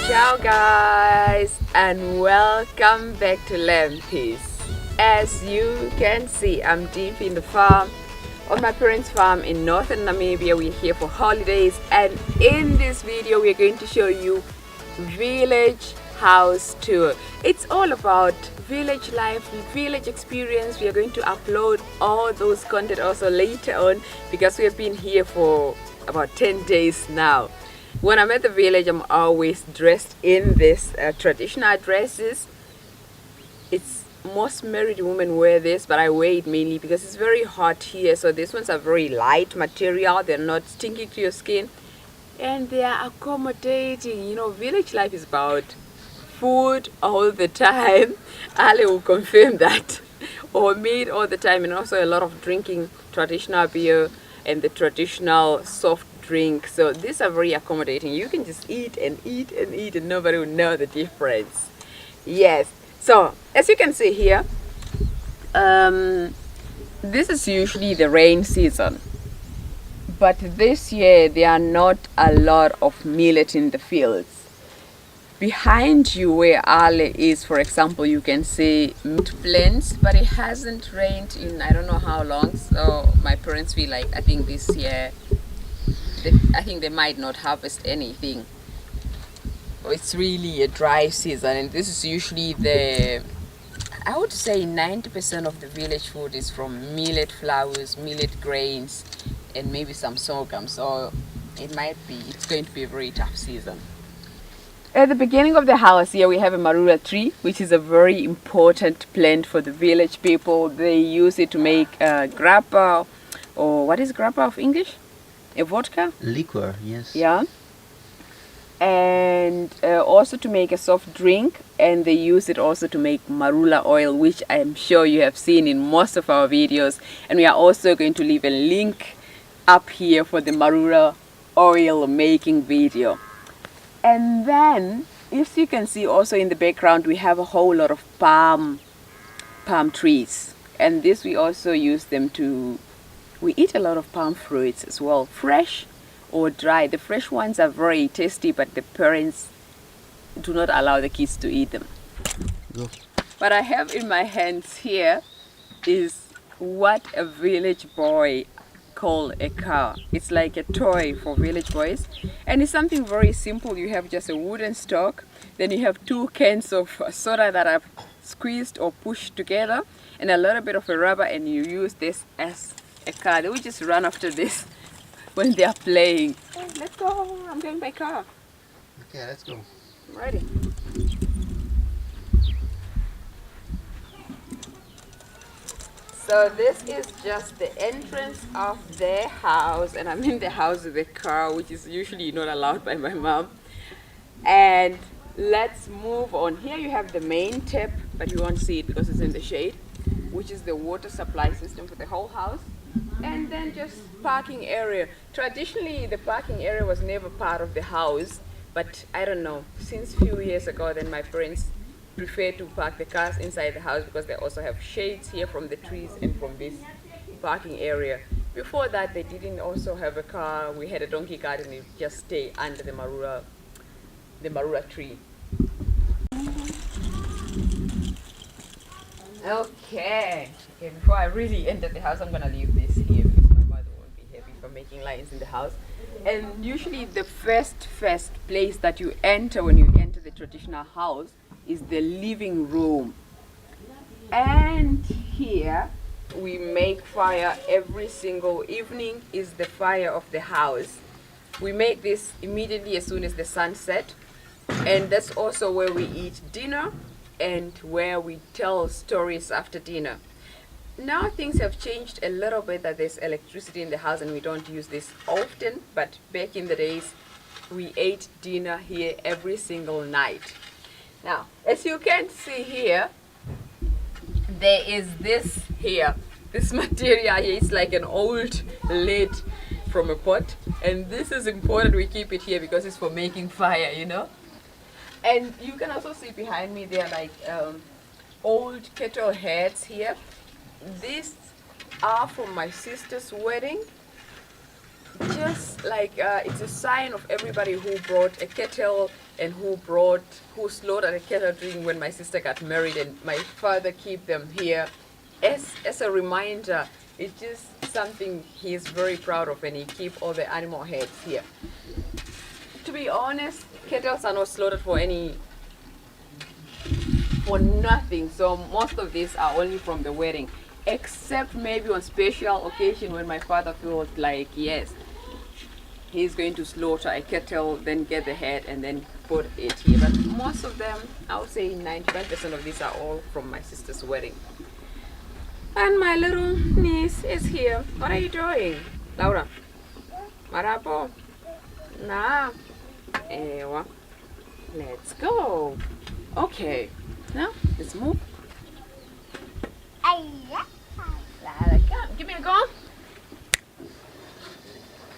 Ciao guys, and welcome back to Lamb Peace. As you can see, I'm deep in the farm, on my parents' farm in northern Namibia. We're here for holidays, and in this video we're going to show you village house tour. It's all about village life, village experience. We are going to upload all those content also later on, because we have been here for about 10 days now. When I'm at the village, I'm always dressed in this traditional dresses. It's most married women wear this, but I wear it mainly because it's very hot here. So these ones are very light material. They're not stinking to your skin, and they are accommodating. You know, village life is about food all the time. Ali will confirm that. Or meat all the time, and also a lot of drinking traditional beer and the traditional soft drink. So these are very accommodating. You can just eat and eat and eat and nobody will know the difference. Yes. So as you can see here, this is usually the rain season, but this year there are not a lot of millet in the fields. Behind you where Ale is, for example, you can see meat plants, but it hasn't rained in I don't know how long. So my parents feel like, I think this year I think they might not harvest anything. It's really a dry season, and this is usually I would say 90% of the village food is from millet flours, millet grains, and maybe some sorghum. So it's going to be a very tough season. At the beginning of the house here we have a marula tree, which is a very important plant for the village people. They use it to make grappa, or what is grappa of English? A vodka? Liquor, yes. Yeah. And also to make a soft drink, and they use it also to make marula oil, which I am sure you have seen in most of our videos. And we are also going to leave a link up here for the marula oil making video. And then, as you can see also in the background, we have a whole lot of palm trees. And this we also use them we eat a lot of palm fruits as well, fresh or dry. The fresh ones are very tasty, but the parents do not allow the kids to eat them. Go. What I have in my hands here is what a village boy call a car. It's like a toy for village boys, and it's something very simple. You have just a wooden stock, then you have 2 cans of soda that are squeezed or pushed together, and a little bit of a rubber, and you use this as a car. They will just run after this when they are playing. Hey, let's go, I'm going by car. Okay, let's go. I'm ready. So this is just the entrance of their house, and I'm in the house with the car, which is usually not allowed by my mom. And let's move on. Here you have the main tap, but you won't see it because it's in the shade, which is the water supply system for the whole house. And then just parking area. Traditionally the parking area was never part of the house, but I don't know, since few years ago then my parents prefer to park the cars inside the house, because they also have shades here from the trees and from this parking area. Before that they didn't also have a car. We had a donkey cart, and it just stay under the marula tree. Okay, before I really enter the house, I'm gonna leave this here because my mother won't be happy for making lines in the house. And usually the first place that you enter when you enter the traditional house is the living room. And here we make fire every single evening. Is the fire of the house. We make this immediately as soon as the sun sets, and that's also where we eat dinner and where we tell stories after dinner. Now things have changed a little bit, that there's electricity in the house and we don't use this often, but back in the days we ate dinner here every single night. Now as you can see here, there is this material here. It's like an old lid from a pot, and this is important. We keep it here because it's for making fire, you know. And you can also see behind me there like old kettle heads here. These are from my sister's wedding. just like it's a sign of everybody who brought a kettle and who slaughtered a kettle during when my sister got married, and my father keep them here as a reminder. It's just something he's very proud of, and he keep all the animal heads here. To be honest, kettles are not slaughtered for nothing, so most of these are only from the wedding, except maybe on special occasion when my father feels like, yes, he's going to slaughter a kettle, then get the head and then put it here. But most of them, I would say 95% of these are all from my sister's wedding. And my little niece is here. What are you doing, Laura? Marapo? Nah. Ewa. Let's go. Okay. Now, let's move. Lala, come. Give me a go.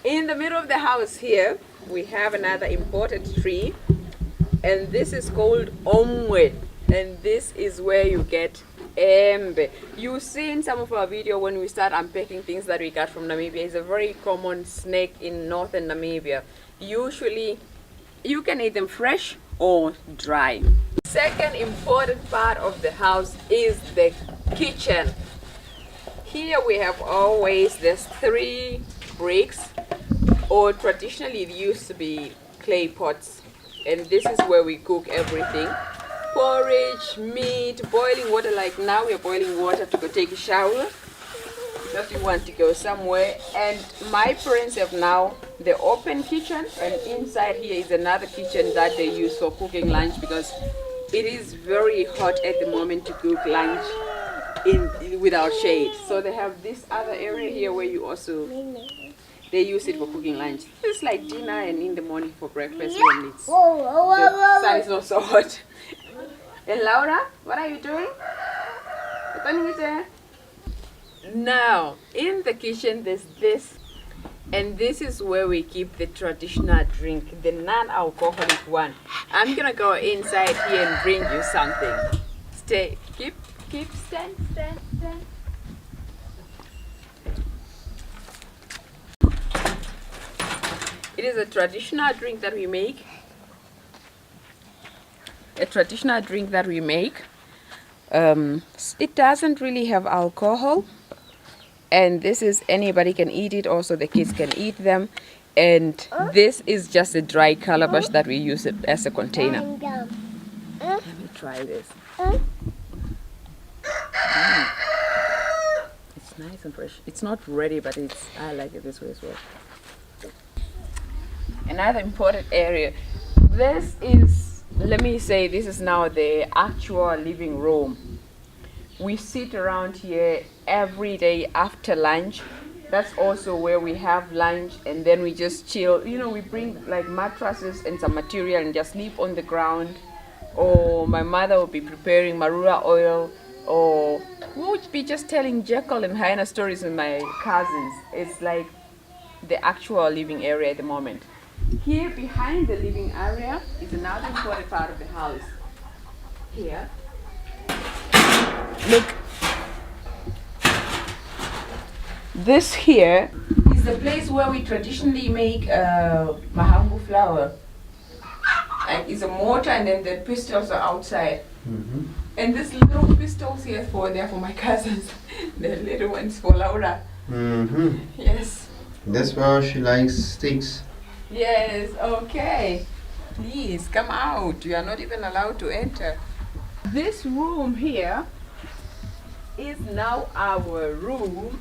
In the middle of the house here, we have another important tree. And this is called ENDOWMENT. And this is where you get embe. You see in some of our video when we start unpacking things that we got from Namibia. It's a very common snake in northern Namibia. Usually, you can eat them fresh or dry. Second important part of the house is the kitchen. Here we have there's 3 bricks, or traditionally it used to be clay pots, and this is where we cook everything. Porridge, meat, boiling water. Like now we're boiling water to go take a shower because we want to go somewhere. And my parents have now the open kitchen, and inside here is another kitchen that they use for cooking lunch because it is very hot at the moment to cook lunch without shade. So they have this other area here where they use it for cooking lunch. It's like dinner and in the morning for breakfast when the sun is not so hot. And Laura, what are you doing? Now, in the kitchen there's this, and this is where we keep the traditional drink, the non-alcoholic one. I'm gonna go inside here and bring you something. Stand. It is a traditional drink that we make. It doesn't really have alcohol, and this is anybody can eat it. Also the kids can eat them, and this is just a dry calabash that we use it as a container. Let me try this. It's nice and fresh. It's not ready, but I like it this way as well. Another important area, this is now the actual living room. We sit around here every day after lunch. That's also where we have lunch, and then we just chill. We bring like mattresses and some material and just sleep on the ground. Or my mother will be preparing marula oil, or we would be just telling Jekyll and Hyena stories with my cousins. It's like the actual living area at the moment. Here behind the living area is another important part of the house. Here, look, this here is the place where we traditionally make mahangu flour. Like it's a mortar, and then the pistils are outside. And these little pistils here they're for my cousins. The little ones for Laura. Yes. That's why she likes sticks. Yes, okay. Please come out. You are not even allowed to enter. This room here is now our room.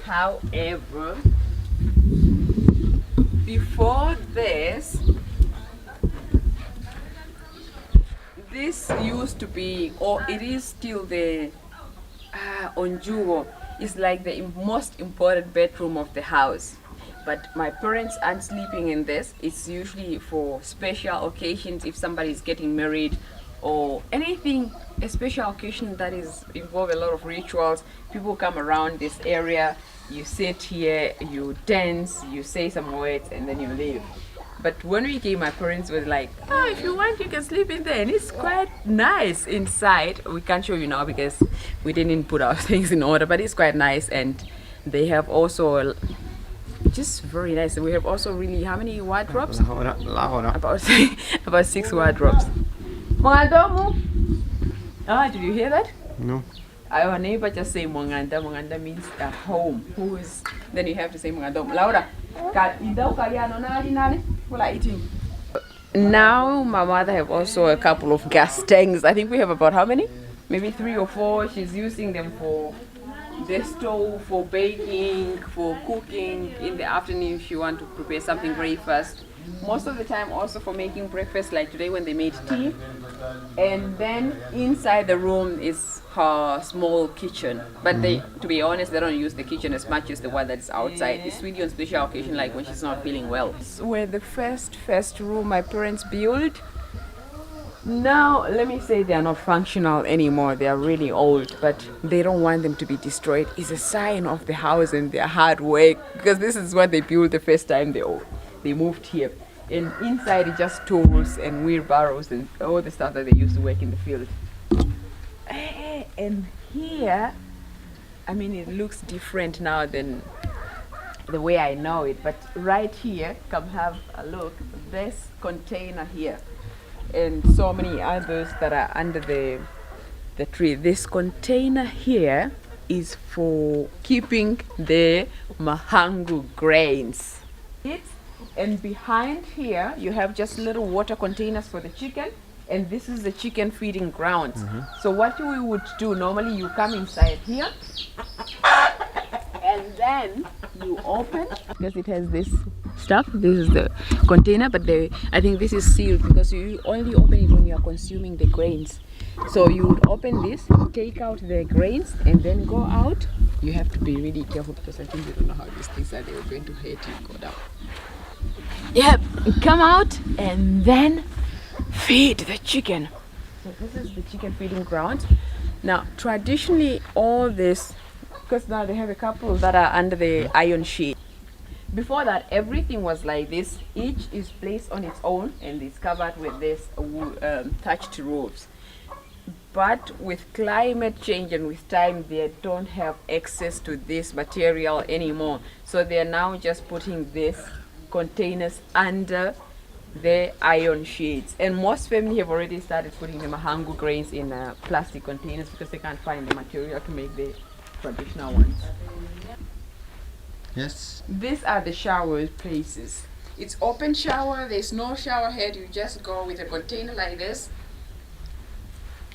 However, before this used to be, or it is still the onjugo. It's like the most important bedroom of the house. But my parents aren't sleeping in this. It's usually for special occasions, if somebody is getting married or anything, a special occasion that is involve a lot of rituals. People come around this area, you sit here, you dance, you say some words, and then you leave. But when we came, my parents were like, oh, if you want, you can sleep in there. And it's quite nice inside. We can't show you now because we didn't put our things in order, but it's quite nice. And they have also which is very nice. And we have also really, how many wardrobes? Lahora. About 6 wardrobes. Mwangadomu. Ah, did you hear that? No. Our neighbor just say Mwanganda. Mwanganda means a home. Who is? Then you have to say Mwangadomu. Laura, what are eating? Now my mother have also a couple of gas tanks. I think we have about how many? Maybe 3 or 4. She's using them for the stove, for baking, for cooking. In the afternoon she want to prepare something very fast. Most of the time also for making breakfast, like today when they made tea. And then inside the room is her small kitchen. But they, to be honest, they don't use the kitchen as much as the one that is outside. It's really on special occasion, like when she's not feeling well. So where the first room my parents built. Now, let me say they are not functional anymore. They are really old, but they don't want them to be destroyed. It's a sign of the house and their hard work, because this is what they built the first time they moved here. And inside is just tools and wheelbarrows and all the stuff that they used to work in the field. And here, I mean, it looks different now than the way I know it, but right here, come have a look, this container here and so many others that are under the tree. This container here is for keeping the mahangu grains. And behind here you have just little water containers for the chicken, and this is the chicken feeding grounds. So what we would do normally, you come inside here and then you open, because it has this stuff. This is the container, but I think this is sealed because you only open it when you are consuming the grains. So you would open this, take out the grains, and then go out. You have to be really careful because I think you don't know how these things are. They were going to hurt you. Go down. Yep, come out and then feed the chicken. So this is the chicken feeding ground. Now traditionally all this, because now they have a couple that are under the iron sheet. Before that, everything was like this. Each is placed on its own and it's covered with this thatched roofs. But with climate change and with time, they don't have access to this material anymore. So they are now just putting these containers under the iron sheets. And most families have already started putting the mahangu grains in plastic containers because they can't find the material to make the traditional ones. Yes. These are the shower places. It's open shower, there's no shower head. You just go with a container like this.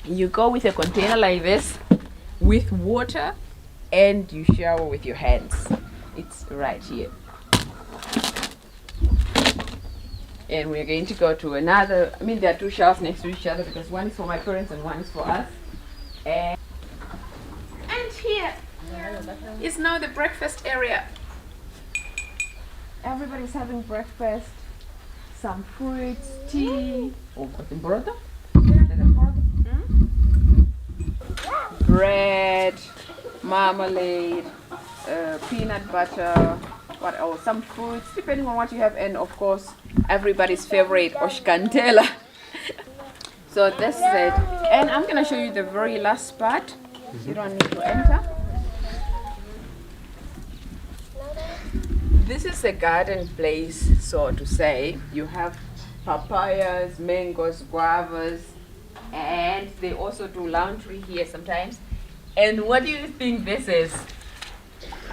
You go with a container like this with water and you shower with your hands. It's right here. And we're going to go to another, I mean there are 2 showers next to each other because one is for my parents and one is for us. And here is now the breakfast area. Everybody's having breakfast, some fruits, tea, bread, marmalade, peanut butter, what else? Some fruits, depending on what you have, and of course everybody's favorite oshkantela. So that's it. And I'm gonna show you the very last part. You don't need to enter. This is a garden place, so to say. You have papayas, mangoes, guavas, and they also do laundry here sometimes. And what do you think this is?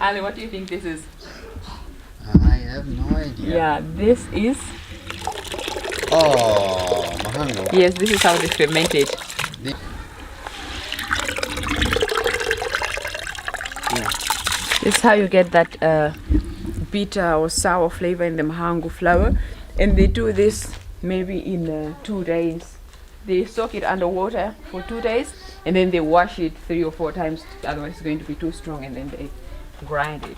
Ali, what do you think this is? I have no idea. Yeah, this is... Oh, mahango. Yes, this is how they ferment it. Yeah. This is how you get that bitter or sour flavor in the mahangu flour. And they do this maybe in 2 days. They soak it underwater for 2 days and then they wash it 3 or 4 times, otherwise it's going to be too strong, and then they grind it.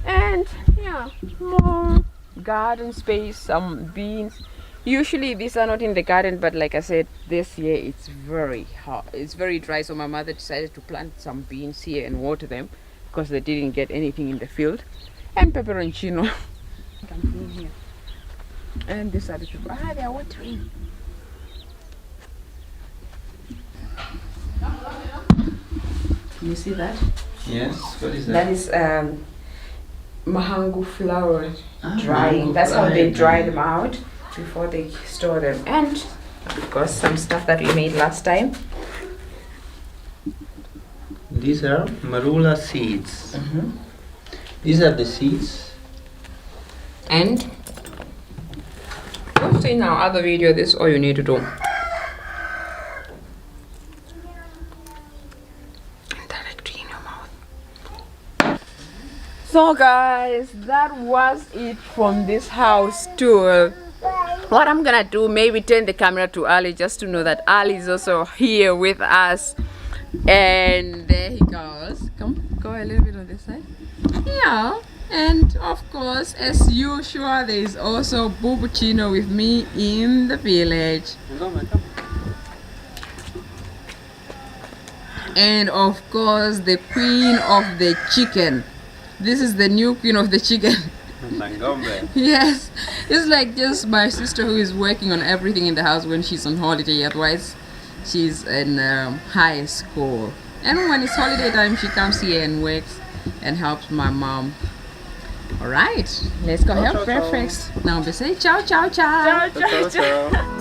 And yeah, more garden space, some beans. Usually these are not in the garden, but like I said, this year it's very hot, it's very dry, so my mother decided to plant some beans here and water them because they didn't get anything in the field. And pepperoncino. And these are the people. Ah, they are watering. You see that? Yes. What is that? That is mahango flower drying. mango That's how they dry drying. them out before they store them. And of course some stuff that we made last time. These are marula seeds. These are the seeds. And we've seen our other video, this is all you need to do. Directly in your mouth. So guys, that was it from this house tour. What I'm gonna do, maybe turn the camera to Ali just to know that Ali is also here with us. And there he goes. Come, go a little bit on this side. Yeah. And of course, as usual, there is also Bubuchino with me in the village. And of course, the queen of the chicken. This is the new queen of the chicken. Yes, it's like just my sister who is working on everything in the house when she's on holiday. Otherwise, she's in high school. And when it's holiday time, she comes here and works and helps my mom. All right, let's go have breakfast. Now we say ciao, ciao, ciao. Ciao, ciao.